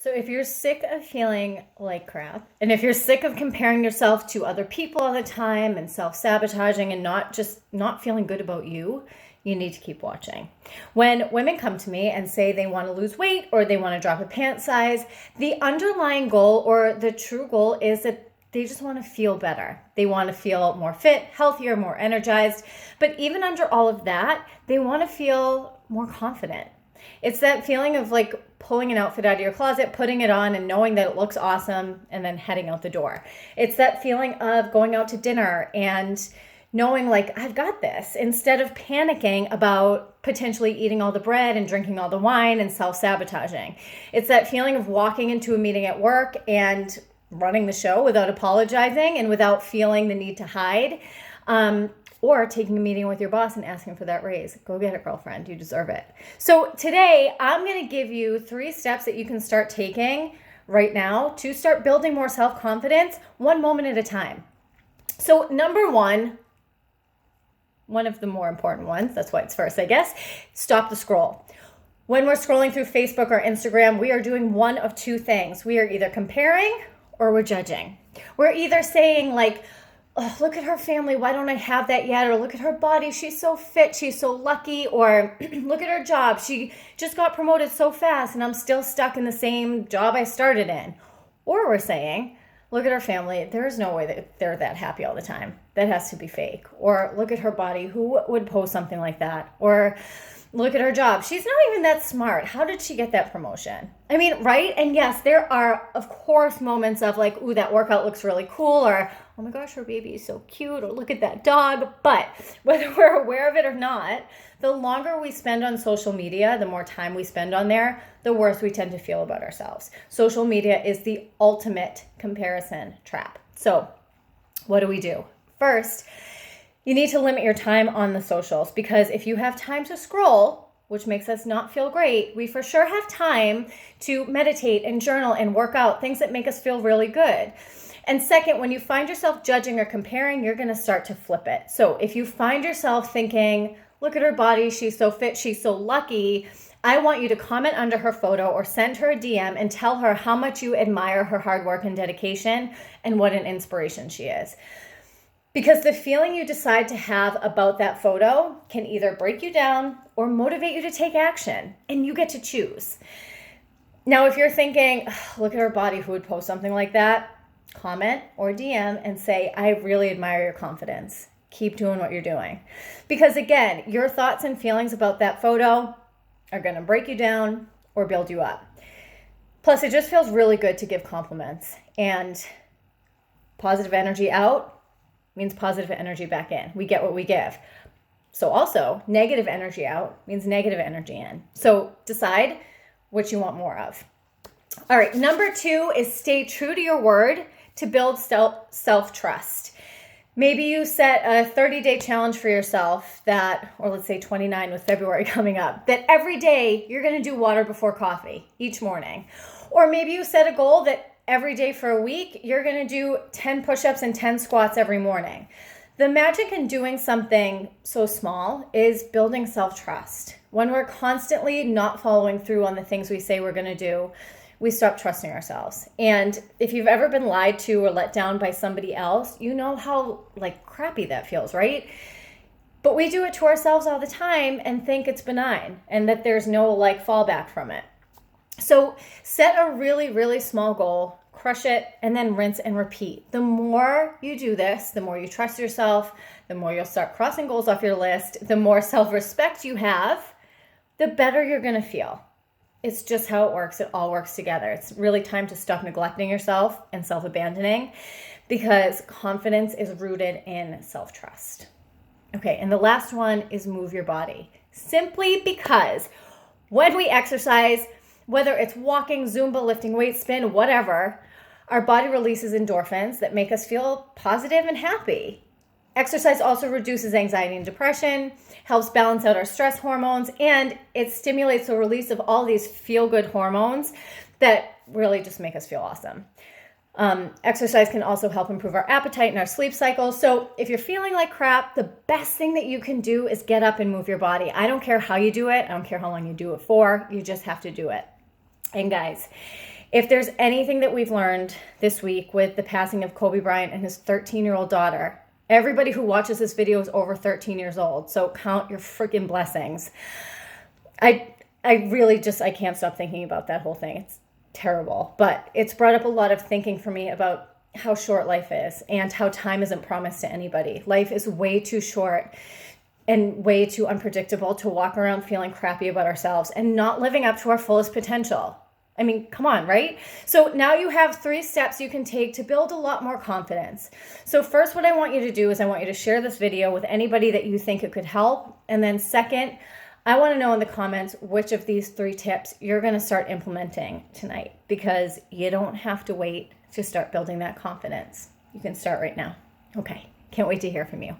So if you're sick of feeling like crap, and if you're sick of comparing yourself to other people all the time and self-sabotaging and not feeling good about you, you need to keep watching. When women come to me and say they want to lose weight or they want to drop a pant size, the underlying goal or the true goal is that they just want to feel better. They want to feel more fit, healthier, more energized. But even under all of that, they want to feel more confident. It's that feeling of like pulling an outfit out of your closet, putting it on and knowing that it looks awesome and then heading out the door. It's that feeling of going out to dinner and knowing like, I've got this, instead of panicking about potentially eating all the bread and drinking all the wine and self-sabotaging. It's that feeling of walking into a meeting at work and running the show without apologizing and without feeling the need to hide. Or taking a meeting with your boss and asking for that raise. Go get it, girlfriend. You deserve it. So today, I'm going to give you 3 steps that you can start taking right now to start building more self-confidence, one moment at a time. So number one of the more important ones, that's why it's first, I guess, stop the scroll. When we're scrolling through Facebook or Instagram, we are doing one of 2 things. We are either comparing or we're judging. We're either saying like, oh, look at her family, why don't I have that yet? Or look at her body, she's so fit, she's so lucky. Or look at her job, she just got promoted so fast and I'm still stuck in the same job I started in. Or we're saying, look at her family, there's no way that they're that happy all the time. That has to be fake. Or look at her body, who would post something like that? Or look at her job, she's not even that smart. How did she get that promotion? I mean, right? And yes, there are, of course, moments of like, ooh, that workout looks really cool, or oh my gosh, her baby is so cute, or look at that dog. But whether we're aware of it or not, the longer we spend on social media, the more time we spend on there, the worse we tend to feel about ourselves. Social media is the ultimate comparison trap. So what do? First, you need to limit your time on the socials, because if you have time to scroll, which makes us not feel great, we for sure have time to meditate and journal and work out, things that make us feel really good. And second, when you find yourself judging or comparing, you're going to start to flip it. So if you find yourself thinking, look at her body, she's so fit, she's so lucky, I want you to comment under her photo or send her a DM and tell her how much you admire her hard work and dedication and what an inspiration she is. Because the feeling you decide to have about that photo can either break you down or motivate you to take action, and you get to choose. Now, if you're thinking, look at her body, who would post something like that? Comment or DM and say, I really admire your confidence. Keep doing what you're doing. Because again, your thoughts and feelings about that photo are going to break you down or build you up. Plus, it just feels really good to give compliments, and positive energy out means positive energy back in. We get what we give. So also, negative energy out means negative energy in. So decide what you want more of. All right, number 2 is stay true to your word to build self-trust. Maybe you set a 30-day challenge for yourself that, or let's say 29 with February coming up, that every day you're going to do water before coffee each morning. Or maybe you set a goal that every day for a week, you're going to do 10 push-ups and 10 squats every morning. The magic in doing something so small is building self-trust. When we're constantly not following through on the things we say we're going to do, we stop trusting ourselves. And if you've ever been lied to or let down by somebody else, you know how like crappy that feels, right? But we do it to ourselves all the time and think it's benign and that there's no like fallback from it. So set a really, really small goal, crush it, and then rinse and repeat. The more you do this, the more you trust yourself, the more you'll start crossing goals off your list, the more self-respect you have, the better you're going to feel. It's just how it works. It all works together. It's really time to stop neglecting yourself and self-abandoning, because confidence is rooted in self-trust. Okay, and the last one is move your body. Simply because when we exercise, whether it's walking, Zumba, lifting weights, spin, whatever, our body releases endorphins that make us feel positive and happy. Exercise also reduces anxiety and depression, helps balance out our stress hormones, and it stimulates the release of all these feel-good hormones that really just make us feel awesome. Exercise can also help improve our appetite and our sleep cycle. So if you're feeling like crap, the best thing that you can do is get up and move your body. I don't care how you do it. I don't care how long you do it for. You just have to do it. And guys, If there's anything that we've learned this week with the passing of Kobe Bryant and his 13-year-old daughter, everybody who watches this video is over 13 years old, so count your freaking blessings. I really just, I can't stop thinking about that whole thing. It's terrible, but it's brought up a lot of thinking for me about how short life is and how time isn't promised to anybody. Life is way too short and way too unpredictable to walk around feeling crappy about ourselves and not living up to our fullest potential. I mean, come on, right? So now you have 3 steps you can take to build a lot more confidence. So first, what I want you to do is I want you to share this video with anybody that you think it could help. And then second, I want to know in the comments which of these 3 tips you're going to start implementing tonight, because you don't have to wait to start building that confidence. You can start right now. Okay, can't wait to hear from you.